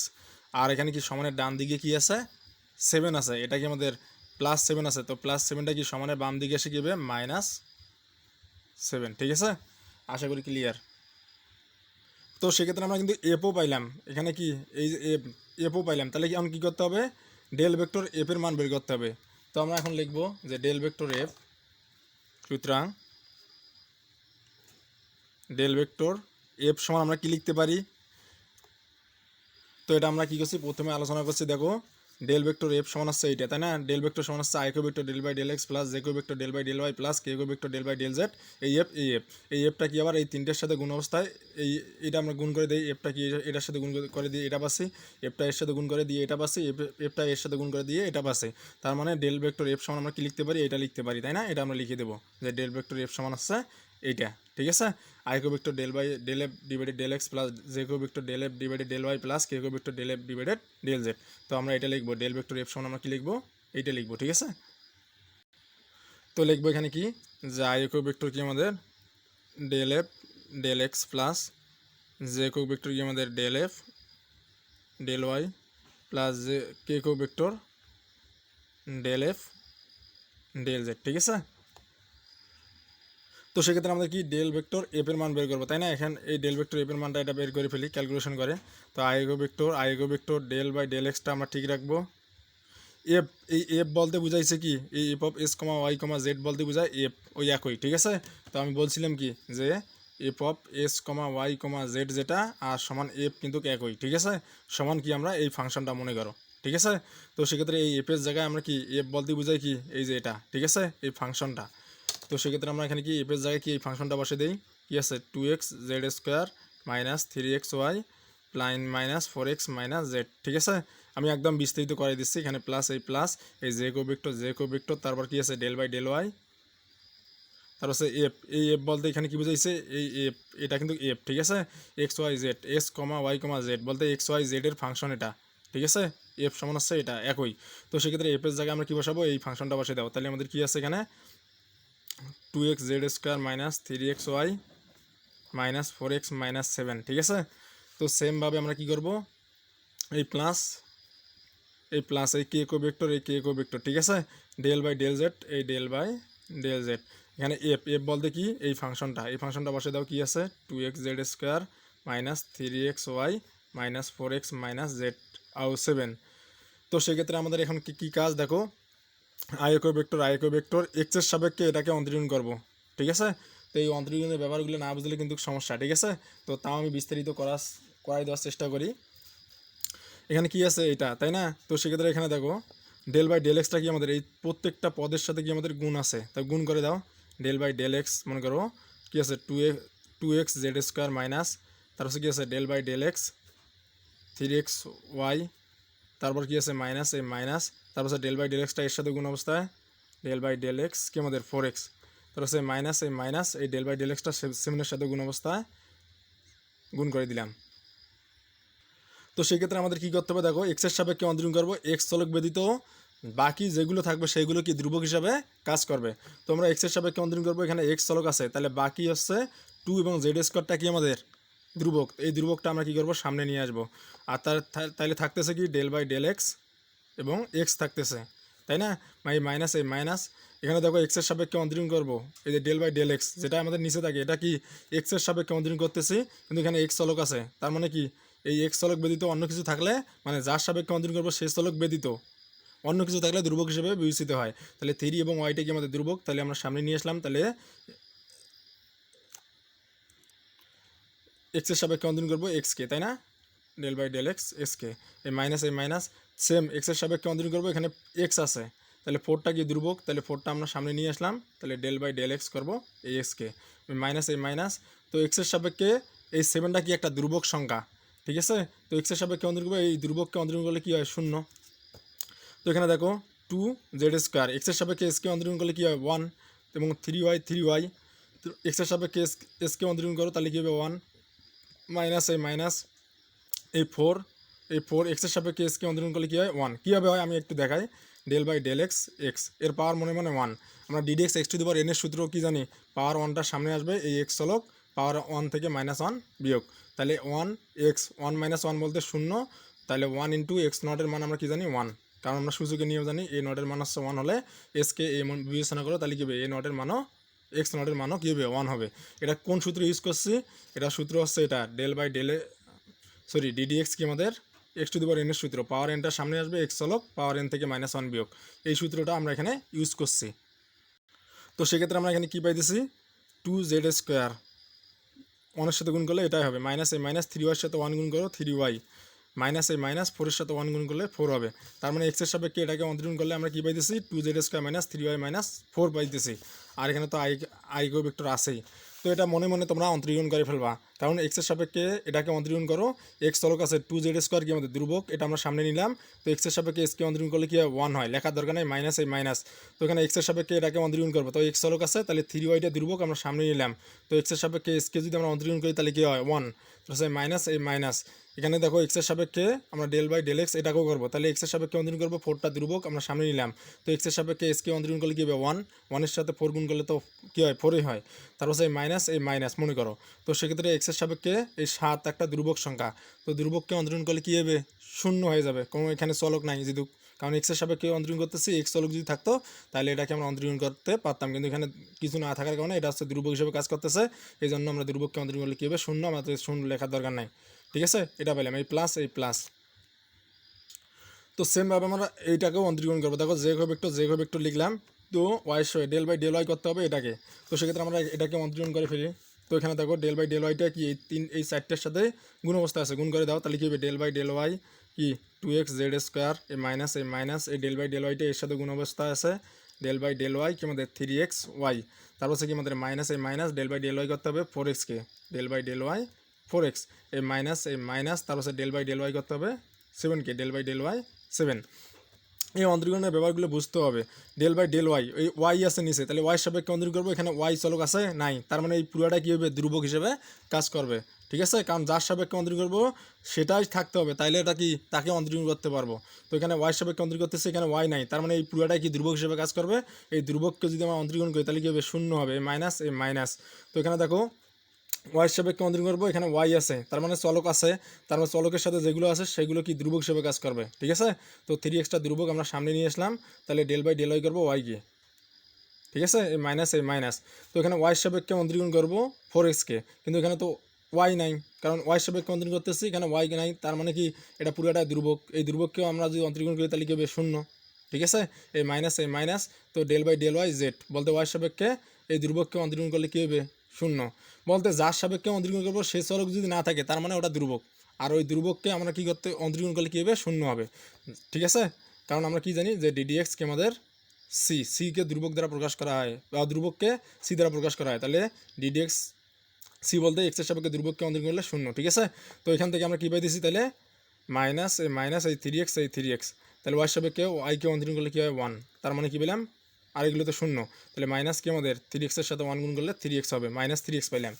আর এখানে কি সমানের ডান দিকে কি আছে 7 আছে, এটা কি আমাদের +7 আছে। তো +7টা কি সমানের বাম দিকে এসে কি হবে -7, ঠিক আছে। আশা করি ক্লিয়ার। তো সেক্ষেত্রে আমরা কিন্তু এফও পাইলাম, এখানে কি এই যে এফও পাইলাম, তাহলে কি এখন কী করতে হবে, ডেল ভেক্টর এফ এর মান বের করতে হবে। তো আমরা এখন লিখব যে ডেল ভেক্টর এফ, সুতরাং ডেল ভেক্টর এফ সমান আমরা কি লিখতে পারি, তো এটা আমরা কি করছি প্রথমে আলোচনা করছি, দেখো ডেল ভেক্টর এফ সমান হচ্ছে এইটা, তাই না। ডেল ভেক্টর সমান হচ্ছে i q vector del by del x plus j q vector del by del y plus k q vector del by del z, এই এফটা কি আবার এই তিনটের সাথে গুণ অবস্থায়, এটা আমরা গুণ করে দিই, এফটা কি এটার সাথে গুণ করে দিয়ে এটা পাচ্ছি, এফটা এর সাথে গুণ করে দিয়ে এটা পাচ্ছি, এফটা এর সাথে গুণ করে দিয়ে এটা পাচ্ছি। তার মানে ডেল ভেক্টর এফ সমান আমরা কি লিখতে পারি, এটা লিখতে পারি, তাই না। এটা আমরা লিখে দেবো যে ডেল ভেক্টর এফ সমান হচ্ছে এইটা, ঠিক আছে। I q vector del by del f divided del x plus j q vector del f divided del y plus k q vector del f divided del z. তো আমরা এটা লিখবো del vector F সমান আমরা কি লিখবো এইটা লিখবো, ঠিক আছে। তো লিখবো এখানে কি, যে আই একক ভেক্টর কি আমাদের del f del x plus j একক ভেক্টর কি আমাদের del f del y plus j k একক vector del f del z, ঠিক আছে। তো সেক্ষেত্রে আমাদের কি ডেল ভেক্টর এফ এর মান বের করবো, তাই না। এখানে এই ডেল ভেক্টর এফ এর মানটা এটা বের করে ফেলি ক্যালকুলেশন করে। তো আই এগো ভেক্টর ডেল বাই ডেল এক্সটা আমরা ঠিক রাখবো। এফ, এই এফ বলতে বুঝাইছে কি, এই f of x comma y comma z বলতে বোঝায় এফ, ওই একই, ঠিক আছে। তো আমি বলছিলাম কি যে f of x comma y comma z যেটা আর সমান এফ কিন্তু একই, ঠিক আছে। সমান কি আমরা এই ফাংশনটা মনে করো, ঠিক আছে। তো সেক্ষেত্রে এই এফ এর জায়গায় আমরা কি এফ বলতে বুঝাই কি এই যে এটা, ঠিক আছে, এই ফাংশনটা। তো সেক্ষেত্রে আমরা এখানে কি এফের জায়গায় কি এই ফাংশনটা বসে দিই, কি আছে 2x z square minus 3x y plane minus 4x minus z, ঠিক আছে। আমি একদম বিস্তারিত করে দিচ্ছি, এখানে প্লাস এই জে কো ভেক্টর তারপর কি আছে ডেল বাই ডেল ওয়াই, তারপর হচ্ছে এফ, এই এফ বলতে এখানে কি বুঝাইছে এই এফ, এটা কিন্তু এফ, ঠিক আছে। X y z s comma y comma z বলতে এক্স ওয়াই জেড এর ফাংশন এটা, ঠিক আছে। এফ সমান হচ্ছে এটা একই। তো সেক্ষেত্রে এফ এর জায়গায় আমরা কি বসাবো, এই ফাংশনটা বসে দাও। তাহলে আমাদের কি আছে এখানে 2x z square minus 3x y minus 4x minus 7, ঠিক আছে। তো সেমভাবে আমরা কি করব, এই প্লাস এই কে কো ভেক্টর, ঠিক আছে। ডেল বাই ডেল জেড, এই ডেল বাই ডেল জেড, এখানে এফ বলতে কি এই ফাংশনটা বসে দাও, কি আছে 2x z square minus 3x y minus 4x minus z আউ 7। তো সেক্ষেত্রে আমাদের এখন কি কাজ দেখো, আই একক ভেক্টর এক্সের সাপেক্ষে এটাকে অন্তরীণ করব, ঠিক আছে। তো এই অন্তরীণের ব্যাপারগুলো না বুঝলে কিন্তু সমস্যা, ঠিক আছে। তো তাও আমি বিস্তারিত করাই দেওয়ার চেষ্টা করি। এখানে কি আছে এটা, তাই না। তো সেক্ষেত্রে এখানে দেখো ডেল বাই ডেল এক্সটা কি আমাদের এই প্রত্যেকটা পদের সাথে কি আমাদের গুণ আছে, তাই গুণ করে দাও। ডেল বাই ডেল এক্স মনে করো কি আছে 2x জেড স্কোয়ার মাইনাস, তারপর কি আছে del by del x 3x y, তারপর কি আছে মাইনাস এই মাইনাস, তারপর ডেল বাই ডেল এক্সটা এর সাথে গুণ অবস্থায় ডেল বাই ডেল এক্স কি আমাদের 4x, তারপর হচ্ছে মাইনাস এই ডেল বাই ডেল এক্সটা সেভেনের সাথে গুণ অবস্থায় গুণ করে দিলাম। তো সেক্ষেত্রে আমাদের কী করতে হবে দেখো, এক্সের সাপেক্ষে অন্তরীণ করবো, এক্স চলক ব্যতীত বাকি যেগুলো থাকবে সেইগুলো কি ধ্রুবক হিসাবে কাজ করবে। তো আমরা এক্সের সাপেক্ষে অন্তরীণ করবো, এখানে এক্স চলক আছে, তাহলে বাকি হচ্ছে 2 এবং জেড স্কোয়ারটা কি আমাদের ধ্রুবক, এই ধ্রুবকটা আমরা কী করবো সামনে নিয়ে আসবো। আর তাহলে থাকতেছে কি ডেল বাই ডেল এক্স এবং এক্স থাকতেছে, তাই না। এই মাইনাস এখানে দেখো এক্সের সাপেক্ষে অন্তরীণ করবো, এই যে ডেল বাই ডেল এক্স যেটা আমাদের নিচে থাকে এটা কি এক্সের সাপেক্ষে অন্তরীণ করতেছি, কিন্তু এখানে এক্স চলক আছে, তার মানে কি এই এক্স চলক ব্যতীত অন্য কিছু থাকলে, মানে যার সাপেক্ষে অন্তরীণ করবো সেই চলক ব্যতীত অন্য কিছু থাকলে ধ্রুবক হিসেবে বিবেচিত হয়। তাহলে 3 এবং ওয়াইটা কি আমাদের ধ্রুবক, তাহলে আমরা সামনে নিয়ে আসলাম। তাহলে এক্সের সাপেক্ষে অন্তরীণ করবো এক্সকে, তাই না, ডেল বাই ডেল এক্স এক্সকে, এই মাইনাস সেম এক্সের সাপেক্ষে অন্তরীণ করবো, এখানে এক্স আছে, তাহলে 4টা কি ধ্রুবক, তাহলে 4টা আমরা সামনে নিয়ে আসলাম, তাহলে ডেল বাই ডেল এক্স করবো এই এক্সকে, মাইনাস। তো এক্সের সাপেক্ষে এই 7টা কি একটা ধ্রুবক সংখ্যা, ঠিক আছে। তো এক্সের সাপেক্ষে অন্তরীণ করবো, এই ধ্রুবককে অন্তরীণ করলে কী হয় 0। তো এখানে দেখো 2 জেড স্কোয়ার এক্সের সাপেক্ষে এসকে অন্তরীণ করলে কী হয় 1 এবং 3y। তো এক্সের সাপেক্ষে এসকে অন্তরীণ করো তাহলে কী হবে 1 মাইনাস এই 4 এক্সের সাপেক্ষে এসকে অন্তরীণ করলে কী হয় 1, কীভাবে হয় আমি একটু দেখাই। ডেল বাই ডেল এক্স এর পাওয়ার মনে 1, আমরা ddx x to the power N এর সূত্র কী জানি, পাওয়ার 1টার সামনে আসবে এই এক্স চলক, পাওয়ার 1 থেকে -1 বিয়োগ, তাহলে 1 মাইনাস 1 বলতে 0, তাহলে 1 ইন্টু এক্স নটের মান আমরা কী জানি 1, কারণ আমরা সূচকের নিয়ম জানি এ নটের মান হচ্ছে 1 হলে এসকে এ বিবেচনা করো, তাহলে কী হবে এ নটের মানও এক্স নটের মানও কী হবে 1 হবে। এটা কোন সূত্র ইউজ করছি, এটা সূত্র হচ্ছে এটা ডেল বাই ডেলে ডিডিএক্স কি আমাদের x to the power N এর সূত্র, পাওয়ার এনটার সামনে আসবে এক্স চলক, পাওয়ার এন থেকে -1 বিয়োগ, এই সূত্রটা আমরা এখানে ইউজ করছি। তো সেক্ষেত্রে আমরা এখানে কী পাইতেছি 2 জেড স্কোয়ার 1-এর সাথে গুণ করলে এটাই হবে, মাইনাস 3y সাথে 1 গুণ করো 3y, মাইনাস 4-এর সাথে 1 গুণ করলে 4 হবে। তার মানে এক্সের সাপেক্ষে এটাকে অন্তরীণ করলে আমরা কী পাইতেছি 2 Z square minus 3y minus 4 পাইতেছি। আর এখানে তো আই গো ভেক্টর আছেই, তো এটা মনে তোমরা অন্তরীণ করে ফেলবা, কারণ এক্সের সাপেক্ষে এটাকে অন্তরীণ করো, এক্স চলক আছে 2 জেড স্কোয়ার কি আমাদের ধ্রুবক, এটা আমরা সামনে নিলাম। তো এক্সের সাপেক্ষে এসকে অন্তরীণ করলে কি হয় 1 হয়, লেখার দরকার নেই মাইনাস। তো এখানে এক্সের সাপেক্ষে এটাকে অন্তরীণ করবো, তো এক্স চলক আছে তাহলে 3yটা ধ্রুবক আমরা সামনে নিলাম। তো এক্সের সাপেক্ষে এসকে যদি আমরা অন্তরীণ করি তাহলে কি হয় 1, তো মাইনাস এখানে দেখো এক্সের সাপেক্ষে আমরা ডেল বাই ডেল এক্স এটাকেও করবো, তাহলে এক্সের সাপেক্ষে অন্তরীণ করবো, 4টা ধ্রুবক আমরা সামনে নিলাম, তো এক্সের সাপেক্ষে এসকে অন্তরীণ করলে কী হবে 1, 1-এর সাথে 4 গুণ করলে তো কী হয় 4ই হয়, তারপর এই মাইনাস মনে করো, তো সেক্ষেত্রে এক্সের সাপেক্ষে এই 7 একটা ধ্রুবক সংখ্যা, তো ধ্রুবককে অন্তরীণ করলে কী হবে 0 হয়ে যাবে, কোনো এখানে চলক নাই যেহেতু, কারণ এক্সের সাপেক্ষে অন্তরীণ করতেছি, এক্স চলক যদি থাকতো তাহলে এটাকে আমরা অন্তরীণ করতে পারতাম, কিন্তু এখানে কিছু না থাকার কারণে এটা হচ্ছে ধ্রুবক হিসেবে কাজ করতেছে, এই জন্য আমরা ধ্রুবককে অন্তরীণ করলে কী হবে 0, আমাদের 0 লেখার দরকার নাই, ঠিক আছে, এটা পেলাম এই প্লাস। তো সেমভাবে আমরা এইটাকেও অন্তরীকরণ করবো, দেখো জে ভেক্টর লিখলাম, তো ওয়াই সহ ডেল বাই ডেল ওয়াই করতে হবে এটাকে, তো সেক্ষেত্রে আমরা এটাকে অন্তরীকরণ করে ফেলি, তো এখানে দেখো ডেল বাই ডেল ওয়াইটা কি এই 4টার সাথে গুণ অবস্থা আছে, গুণ করে দাও, তাহলে কী হবে ডেল বাই ডেল ওয়াই কি 2x জেড স্কোয়ার, এই মাইনাস এই ডেল বাই ডেল ওয়াইটা এর সাথে গুণ অবস্থা আছে, ডেল বাই ডেল ওয়াই কি আমাদের 3x ওয়াই, তারপর হচ্ছে কি আমাদের minus del by del y করতে হবে 4xকে, del by del y 4x, এই মাইনাস তারপর হচ্ছে ডেল বাই ডেল ওয়াই করতে হবে 7কে, ডেল বাই ডেল ওয়াই 7। এই অন্তরীকরণের ব্যবহারগুলো বুঝতে হবে, ডেল বাই ডেল ওয়াই, এই ওয়াই আছে নিচে, তাহলে ওয়াই সাপেক্ষে অন্তরীকরণ করবো, এখানে ওয়াই চলক আছে নাই, তার মানে এই পুরোটা কী হবে ধ্রুবক হিসেবে কাজ করবে, ঠিক আছে, কারণ যার সাপেক্ষে অন্তরীকরণ করবো সেটাই থাকতে হবে, তাইলে এটা কি তাকে অন্তরীকরণ করতে পারবো, তো এখানে ওয়াই সাপেক্ষে অন্তরীকরণ করতেছে, এখানে ওয়াই নাই, তার মানে এই পুরোটাই কি ধ্রুবক হিসেবে কাজ করবে, এই ধ্রুবককে যদি আমরা অন্তরীকরণ করি তাহলে কী হবে 0 হবে, এই মাইনাস, তো এখানে দেখো ওয়াই সাপেক্ষে অন্তরীকরণ করবো, এখানে ওয়াই আছে, তার মানে চলক আছে, তার মানে চলকের সাথে যেগুলো আছে সেগুলো কি ধ্রুবক হিসেবে কাজ করবে, ঠিক আছে, তো 3xটা ধ্রুবক আমরা সামনে নিয়ে আসলাম, তাহলে ডেল বাই ডেল ওয়াই করবো ওয়াইকে, ঠিক আছে, এই মাইনাস, তো এখানে ওয়াই সাপেক্ষে অন্তরীকরণ করবো 4xকে, কিন্তু এখানে তো ওয়াই নাই, কারণ ওয়াই সাপেক্ষে অন্তরীকরণ করতেছি, এখানে ওয়াই নাই, তার মানে কি এটা পুরোটা ধ্রুবক, এই ধ্রুবককেও আমরা যদি অন্তরীকরণ করি তাহলে কি হবে 0, ঠিক আছে, এই মাইনাস, তো del by del y z, বলতে ওয়াই সাপেক্ষে এই ধ্রুবককে অন্তরীকরণ করলে কী হবে 0, বলতে যার সাপেক্ষে অন্তরীকরণ করবো সেই চলক যদি না থাকে তার মানে ওটা ধ্রুবক, আর ওই ধ্রুবককে আমরা কী করতে অন্তরীকরণ করলে কী হবে 0 হবে, ঠিক আছে, কারণ আমরা কি জানি যে ডিডিএক্সকে আমাদের সিকে ধ্রুবক দ্বারা প্রকাশ করা হয়, বা ধ্রুবককে সি দ্বারা প্রকাশ করা হয়, তাহলে ডিডিএক্স সি বলতে এক্সের সাপেক্ষে ধ্রুবককে অন্তরীকরণ করলে 0, ঠিক আছে, তো এখান থেকে আমরা কী পাইতেছি তাহলে মাইনাস এই 3x, তাহলে ওয়াই সাপেক্ষে ওয়াইকে অন্তরীকরণ করলে কী হয় 1, তার মানে কী পেলাম আর এগুলো তো 0, তাহলে মাইনাস কি আমাদের 3xের সাথে 1 গুণ করলে 3x হবে, -3x পাইলাম,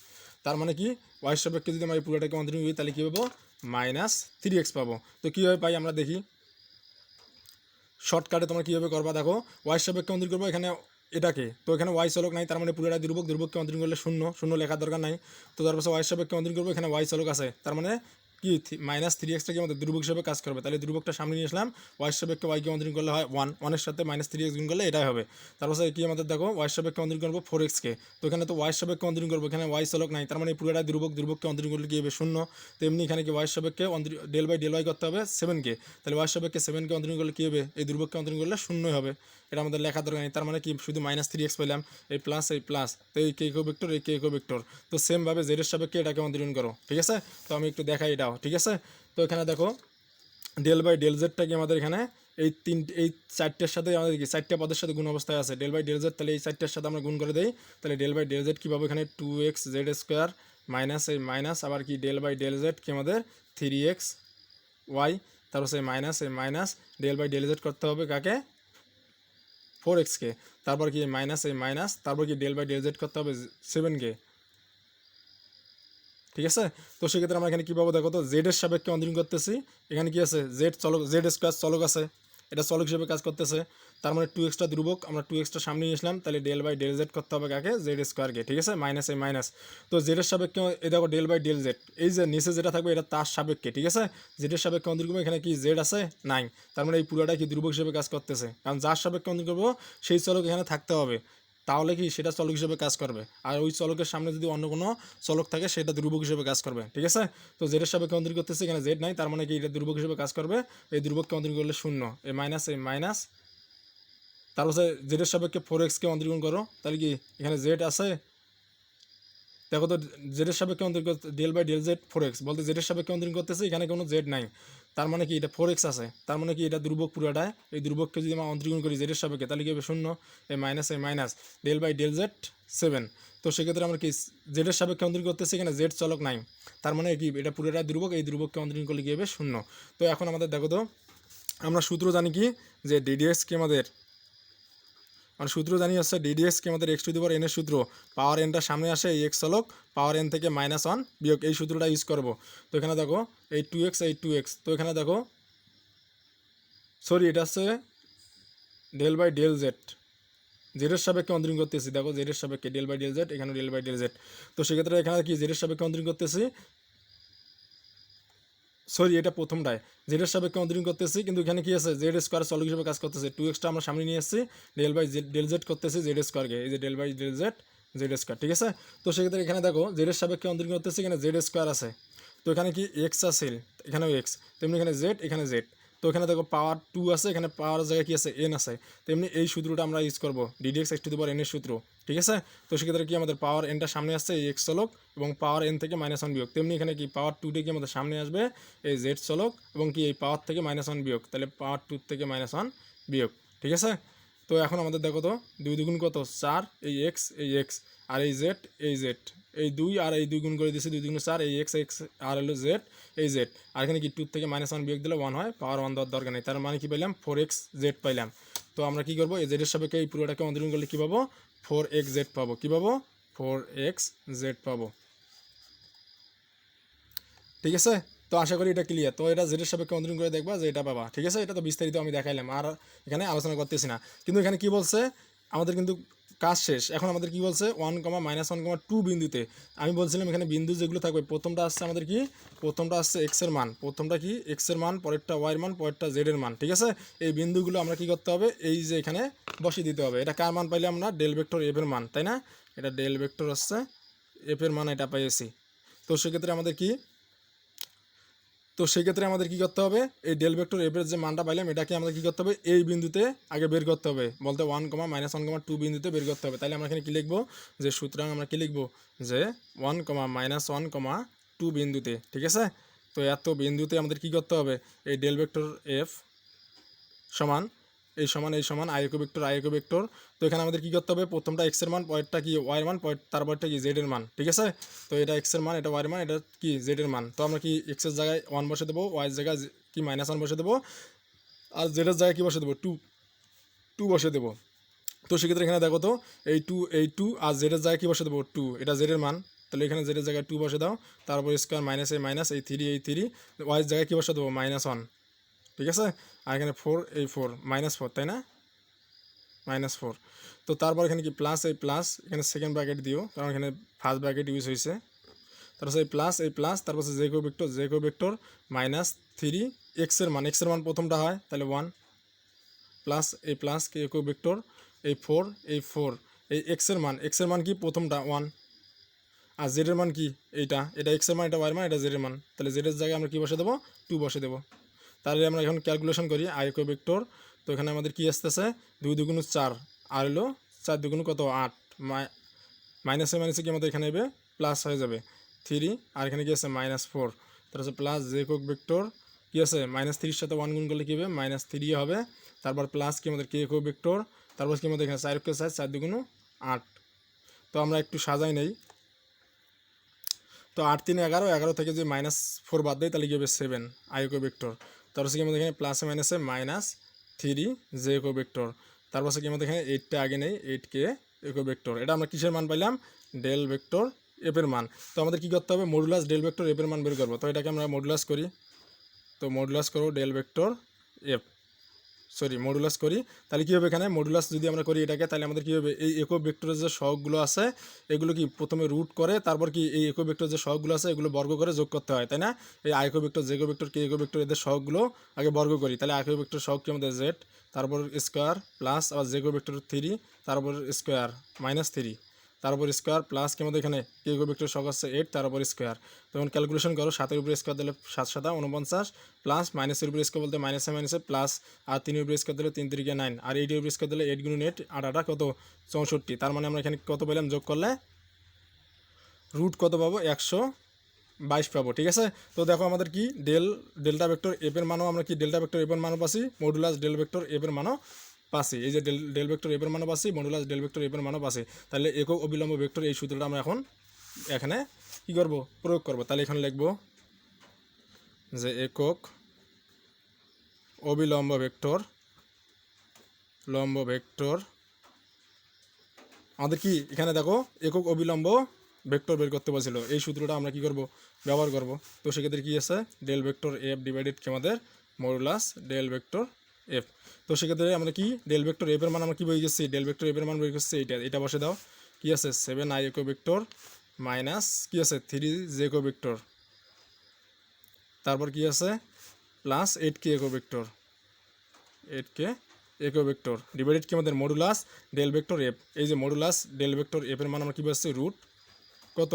তার মানে কি ওয়াই সাপেক্ষে যদি আমরা এই পুরোটাকে অন্তরীকরণ করি তাহলে কী পাবো -3x পাবো, তো কীভাবে পাই আমরা দেখি, শর্টকাটে তোমরা কীভাবে করবা, দেখো ওয়াই সাপেক্ষে অন্তরীকরণ করবো এখানে এটাকে, তো এখানে ওয়াই চলক নাই, তার মানে পুরোটা ধ্রুবককে অন্তরীকরণ করলে 0 লেখার দরকার নাই, তো তারপর ওয়াই সাপেক্ষে অন্তরীকরণ করবো, এখানে ওয়াই চলক আছে, তার মানে কি -3xটা কি আমাদের ধ্রুবক হিসেবে কাজ করবে, তাহলে ধ্রুবকটা সামনে নিয়ে আসলাম, ওয়াই সাপেক্ষে ওয়াইকে অন্তরীকরণ করলে হয় 1 এর সাথে -3x গুণ করলে এটাই হবে, তারপর কি আমাদের দেখো ওয়াই সাপেক্ষে অন্তরীকরণ করবো 4xকে, তো এখানে তো ওয়াই সাপেক্ষে অন্তরীকরণ করবো, এখানে ওয়াই চলক নাই, তার মানে পুরোটা ধ্রুবককে অন্তরীকরণ করলে কি হবে 0, তেমনি এখানে কি ওয়াই সাপেক্ষে ডেল বাই ডেল ওয়াই করতে হবে 7কে, তাহলে ওয়াই সাপেক্ষে 7কে অন্তরীকরণ করলে কী হবে এই ধ্রুবককে অন্তরীকরণ করলে 0 হবে, এটা আমাদের লেখা দরকার নেই, তার মানে কি শুধু -3x পেলাম, এই প্লাস, তো এই কে ভেক্টর এই কে ভেক্টর, তো সেমভাবে জেডের সাপেক্ষে এটাকে অন্তরীকরণ করো, ঠিক আছে, তো আমি একটু দেখাই এটাও, ঠিক আছে, তো এখানে দেখো ডেল বাই ডেল জেডটা কি আমাদের এখানে এই 4টার সাথে আমাদের কি 4টা পদের সাথে গুণ অবস্থায় আছে, ডেল বাই ডেল জেড, তাহলে এই 4টার সাথে আমরা গুণ করে দেই, তাহলে ডেল বাই ডেল জেড কী পাবো এখানে 2x জেড স্কোয়ার মাইনাস আবার কি ডেল বাই ডেল জেড কি আমাদের 3x ওয়াই, তারপর সেই minus del by del z করতে হবে কাকে 4xকে, তারপর কি মাইনাস তারপর কি ডেল বাই ডেল জেড করতে হবে 7কে, ঠিক আছে, তো সেক্ষেত্রে আমরা এখানে কী পাবো দেখো, তো জেডের সাপেক্ষে অন্তরীকরণ করতেছি, এখানে কি আছে জেড স্কোয়ার চলক আছে, এটা চলক হিসেবে কাজ করতেছে, তার মানে 2xটা ধ্রুবক, আমরা 2xটা সামনে নিয়ে আসলাম, তাহলে ডেল বাই ডেল জেড করতে হবে কাকে জেড স্কোয়ারকে, ঠিক আছে, মাইনাস, তো জেডের সাপেক্ষে এই দেখো ডেল বাই ডেল জেড, এই যে নিচে যেটা থাকবে এটা তার সাপেক্ষে, ঠিক আছে, জেডের সাপেক্ষে অন্তরীকরণ করবো, এখানে কি জেড আছে নাই, তার মানে এই পুরোটা কি ধ্রুবক হিসেবে কাজ করতেছে, কারণ যার সাপেক্ষে অন্তরীকরণ করবো সেই চলক এখানে থাকতে হবে, তাহলে কি সেটা চলক হিসেবে কাজ করবে, আর ওই চলকের সামনে যদি অন্য কোনো চলক থাকে সেটা ধ্রুবক হিসেবে কাজ করবে, ঠিক আছে, তো জেডের সাপেক্ষে অন্তরীকরণ করতেছে, এখানে জেড নাই, তার মানে কি এটা ধ্রুবক হিসেবে কাজ করবে, এই ধ্রুবককে অন্তরীকরণ করলে 0, এই মাইনাস, তারপর জেডের সাপেক্ষে 4xকে অন্তরীকরণ করো, তাহলে কি এখানে জেড আছে, দেখো তো জেডের সাপেক্ষে অন্তরীকরণ del by del z 4x, বলতে জেডের সাপেক্ষে অন্তরীকরণ করতেছে, এখানে কোনো জেড নাই, তার মানে কি এটা 4x আছে, তার মানে কি এটা ধ্রুবক পুরোটায়, এই ধ্রুবককে যদি আমরা অন্তরীকরণ করি জেডের সাপেক্ষে তাহলে কি হবে 0, এই minus del by del z 7, তো সেক্ষেত্রে আমরা কি জেডের সাপেক্ষে অন্তরীকরণ করতেছি, এখানে জেড চলক নাই, তার মানে কি এটা পুরোটাই ধ্রুবক, এই ধ্রুবককে অন্তরীকরণ করলে কি হবে 0, তো এখন আমাদের দেখো তো আমরা সূত্র জানি কি যে ডিডিএক্স কি আমাদের মানে সূত্র জানি হচ্ছে ডিডিএক্স কি আমাদের x to the power N এর সূত্র, পাওয়ার এনটা সামনে আসে এই এক্স চলক, পাওয়ার এন থেকে -1 বিয়োগ, এই সূত্রটা ইউজ করব। তো এখানে দেখো এই 2x এই 2x, তো এখানে দেখো সরি এটা হচ্ছে ডেল বাই ডেল জেড, জেডের সাপেক্ষে অন্তরীণ করতেছি, দেখো জেডের সাপেক্ষে ডেল বাই ডেল জেড, এখানে ডেল বাই ডেল জেড। তো সেক্ষেত্রে এখানে কি জেডের সাপেক্ষে অন্তরীণ করতেছি, সরি এটা প্রথমটায় জেডের সাপেক্ষে অন্তরীণ করতেছি, কিন্তু এখানে কি আছে জেড স্কোয়ার চলক হিসেবে কাজ করতেছে, 2xটা আমরা সামনে নিয়ে এসেছি, ডেল বাই ডেল জেড করতেছি জেড স্কোয়ারকে, এই যে del by del z z square, ঠিক আছে। তো সেক্ষেত্রে এখানে দেখো জেডের সাপেক্ষে অন্তরীণ করতেছি, এখানে জেড স্কোয়ার আছে, তো এখানে কি এক্স আছে, এখানেও এক্স, তেমনি এখানে জেড এখানে জেড, তো এখানে দেখো পাওয়ার 2 আছে, এখানে পাওয়ার জায়গায় কি আছে এন আছে, তেমনি এই সূত্রটা আমরা ইউজ করবো ddx x to the power N এর সূত্র, ঠিক আছে। তো সেক্ষেত্রে কি আমাদের পাওয়ার এনটা সামনে আসছে এই এক্স চলক এবং পাওয়ার এন থেকে -1 বিয়োগ, তেমনি এখানে কি পাওয়ার 2 কি আমাদের সামনে আসবে এই জেড চলক এবং কি এই পাওয়ার থেকে -1 বিয়োগ, তাহলে পাওয়ার 2 থেকে -1 বিয়োগ, ঠিক আছে। তো এখন আমাদের দেখো তো 2 দুগুণ কত 4, এই এক্স আর এই জেড এই 2 আর এই 2 গুণ করে দিয়েছি, 2 দুগুণ 4, এই এক্স আর হলো জেড এই জেড, আর এখানে কি 2 থেকে -1 বিয়োগ দিলে 1 হয়, পাওয়ার 1 দেওয়ার দরকার নেই, তার মানে কি পেলাম 4x জেড পাইলাম। তো আমরা কি করবো এই জেডের সাপেক্ষে এই পুরোটাকে অন্তরীণ করলে কী পাবো 4x জেড পাবো, কী পাবো 4x জেড পাবো, ঠিক আছে। তো আশা করি এটা ক্লিয়ার। তো এটা জেডের সাপেক্ষে অন্তরীণ করে দেখবা যে এটা পাবা, ঠিক আছে। এটা তো বিস্তারিত আমি দেখাইলাম, আর এখানে আলোচনা করতেছি না। কিন্তু এখানে কি বলছে আমাদের কিন্তু কাজ শেষ, এখন আমাদের কি বলছে 1, -1, 2 বিন্দুতে, আমি বলছিলাম এখানে বিন্দু যেগুলো থাকবে প্রথমটা আসছে আমাদের কি, প্রথমটা আসছে এক্স এর মান, প্রথমটা কি এক্স এর মান, পরেরটা ওয়াই এর মান, পরেরটা জেড এর মান, ঠিক আছে। এই বিন্দুগুলো আমরা কি করতে হবে এই যে এখানে বসিয়ে দিতে হবে। এটা কার মান পাইলে আমরা ডেল ভেক্টর এফ এর মান, তাই না, এটা ডেল ভেক্টর আসছে এফ এর মান, এটা পাইছি। তো সেক্ষেত্রে আমাদের কি, তো সেক্ষেত্রে আমাদের কী করতে হবে এই ডেল ভেক্টর এফ এর যে মানটা পাইলাম এটাকে আমাদের কী করতে হবে এই বিন্দুতে আগে বের করতে হবে, বলতে 1, -1, 2 বিন্দুতে বের করতে হবে। তাহলে আমরা এখানে কী লিখবো যে সুতরাং আমরা কী লিখবো যে 1, -1, 2 বিন্দুতে, ঠিক আছে। তো এত বিন্দুতে আমাদের কী করতে হবে এই ডেল ভেক্টর এফ সমান এই সমান আই একক ভেক্টর। তো এখানে আমাদের কী করতে হবে প্রথমটা এক্স এর মান, পরেরটা কি ওয়াই এর মান, তারপরটা কি জেড এর মান, ঠিক আছে। তো এটা এক্স এর মান, এটা ওয়াই এর মান, এটা কি জেড এর মান। তো আমরা কি এক্স এর জায়গায় 1 বসে দেবো, ওয়াই এর জায়গায় কি -1 বসে দেবো, আর জেড এর জায়গায় কী বসে দেবো 2 বসে দেবো। তো সেক্ষেত্রে এখানে দেখো তো এই টু আর জেড এর জায়গায় কী বসে দেবো 2, এটা জেড এর মান, তাহলে এখানে জেড এর জায়গায় 2 বসে দাও, তারপর স্কোয়ার মাইনাস এই 3 ওয়াই এর জায়গায় কী বসে দেবো -1, ঠিক আছে। আর এখানে 4 এই 4 -4, তাই না -4। তো তারপর এখানে কি প্লাস এই প্লাস, এখানে সেকেন্ড ব্র্যাকেট দিও কারণ এখানে ফার্স্ট ব্র্যাকেট ইউজ হয়েছে। তারপর এই প্লাস তারপর জেকো ভেক্টর -3 এক্স এর মান প্রথমটা হয় তাহলে 1 প্লাস এই প্লাস কি একো ভেক্টর এই 4 এই এক্স এর মান কি প্রথমটা 1, আর জেড এর মান কি এটা এক্স এর মান, এটা ওয়াই এর মান, এটা জেড এর মান, তাহলে জেড এর জায়গায় আমরা কি বসে দেবো 2 বসে দেবো। তাহলে আমরা এখন ক্যালকুলেশন করি আই একো ভেক্টর। তো এখানে আমাদের কি আসতেছে 2 দুগুণ 4 আর হলো 4 দুগুণ কত 8, মাইনাসে কি আমাদের এখানে হবে প্লাস হয়ে যাবে 3, আর এখানে কি আছে -4, তার হচ্ছে প্লাস জে একক ভেক্টর কি আছে -3 সাথে 1 গুণ করলে কী হবে -3 হবে, তারপর প্লাস কি আমাদের কে একক ভেক্টর, তারপর কি আমাদের এখানে 4 কে 4 দুগুণ 8। তো আমরা একটু সাজাই নেই, তো 8 3 11 থেকে যে -4 বাদ দেয় তাহলে কী হবে 7 আই একো ভেক্টর। তারপর কি আমাদের এখানে প্লাসে মাইনাসে -3 জে একো ভেক্টর, তারপর কি আমাদের এখানে 8টা আগে নেই 8 কে একো ভেক্টর। এটা আমরা কিসের মান পাইলাম ডেল ভেক্টর এফ এর মান। তো আমাদের কী করতে হবে মডুলাস ডেল ভেক্টর এফ এর মান বের করবো। তো এটাকে আমরা মডুলাস করি, তো মডুলাস করবো ডেল ভেক্টর এফ, মডুলাস করি। তাহলে কী হবে এখানে মডুলাস যদি আমরা করি এটাকে, তাহলে আমাদের কী হবে এই একক ভেক্টরের যে সহগগুলো আছে এগুলো কি প্রথমে রুট করে, তারপর কি এই একক ভেক্টর যে সহগগুলো আছে এগুলো বর্গ করে যোগ করতে হয়, তাই না। এই আইকো ভেক্টর জেকো ভেক্টর কে একক ভেক্টর এদের সহগগুলো আগে বর্গ করি, তাহলে আইকো ভেক্টর সহগ কি আমাদের জেড, তারপর স্কোয়ার প্লাস আবার জেকো ভেক্টর 3, তারপর স্কোয়ার -3, তারপর স্কোয়ার প্লাস কি আমাদের এখানে কে একক ভেক্টর সহগ আছে 8, তারপর স্কোয়ার। তখন ক্যালকুলেশন করো 7 এর উপরে স্কোয়ার দিলে 7 7 49 প্লাস মাইনাসের উপরে স্কোয়ার বলতে মাইনাসে প্লাস, আর 3 এর উপরে স্কোয়ার দিলে 3 3 9, আর 8 এর উপরে স্কোয়ার দিলে 8 গুণ 8 8 কত 64। তার মানে আমরা এখানে কত পেলাম যোগ করলে রুট কত পাবো 122 পাবো, ঠিক আছে। তো দেখো আমাদের কি ডেল্টা ভেক্টর এফ এর মানও আমরা কি ডেল্টা ভেক্টর এফ এর মানও পাচ্ছি, মডুলাস ডেল ভেক্টর এফ এর মানও পাচ্ছি, এই যে ডেল ভেক্টর এফ এর মানও পাচ্ছি, মডুলাস ডেল ভেক্টর এফ এর মানও পাচ্ছি। তাহলে একক অবিলম্ব ভেক্টর এই সূত্রটা আমরা এখন এখানে কী করবো প্রয়োগ করবো। তাহলে এখানে লিখবো যে একক অবিলম্ব ভেক্টর আমাদের কি এখানে দেখো একক অবিলম্ব ভেক্টর বের করতে বলছিল, এই সূত্রটা আমরা কি করব, ব্যবহার করব। তো সেক্ষেত্রে কি আছে, ডেল ভেক্টর এফ ডিভাইডেড কি আমাদের মডুলাস ডেল ভেক্টর এফ। তো সেক্ষেত্রে আমরা কি ডেল ভেক্টর এফ এর মান আমরা কি বই গেছি, ডেল ভেক্টর এফ এর মান বই গেছি এটা বসে দাও। কি আছে 7i একক ভেক্টর মাইনাস কি আছে 3j একক ভেক্টর, তারপর কি আছে প্লাস 8k একক ভেক্টর, 8k একক ভেক্টর ডিভাইডেড কি আমাদের মডুলাস ডেল ভেক্টর এফ। এই যে মডুলাস ডেল ভেক্টর এফ এর মান আমরা কি বলছি রুট কত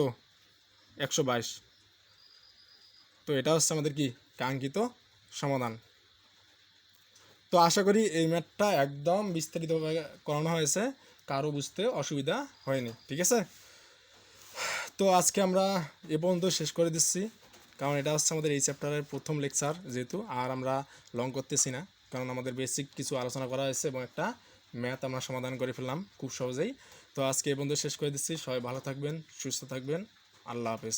122। তো এটা হচ্ছে আমাদের কি কাঙ্ক্ষিত সমাধান। তো আশা করি এই ম্যাথটা একদম বিস্তারিতভাবে করানো হয়েছে, কারো বুঝতে অসুবিধা হয়নি, ঠিক আছে। তো আজকে আমরা এ পর্যন্ত শেষ করে দিচ্ছি, কারণ এটা হচ্ছে আমাদের এই চ্যাপ্টারের প্রথম লেকচার যেহেতু, আর আমরা লং করতেছি না, কারণ আমাদের বেসিক কিছু আলোচনা করা হয়েছে এবং একটা ম্যাথ আমরা সমাধান করে ফেললাম খুব সহজেই। তো আজকে এ পর্যন্ত শেষ করে দিচ্ছি, সবাই ভালো থাকবেন, সুস্থ থাকবেন, আল্লাহ হাফেজ।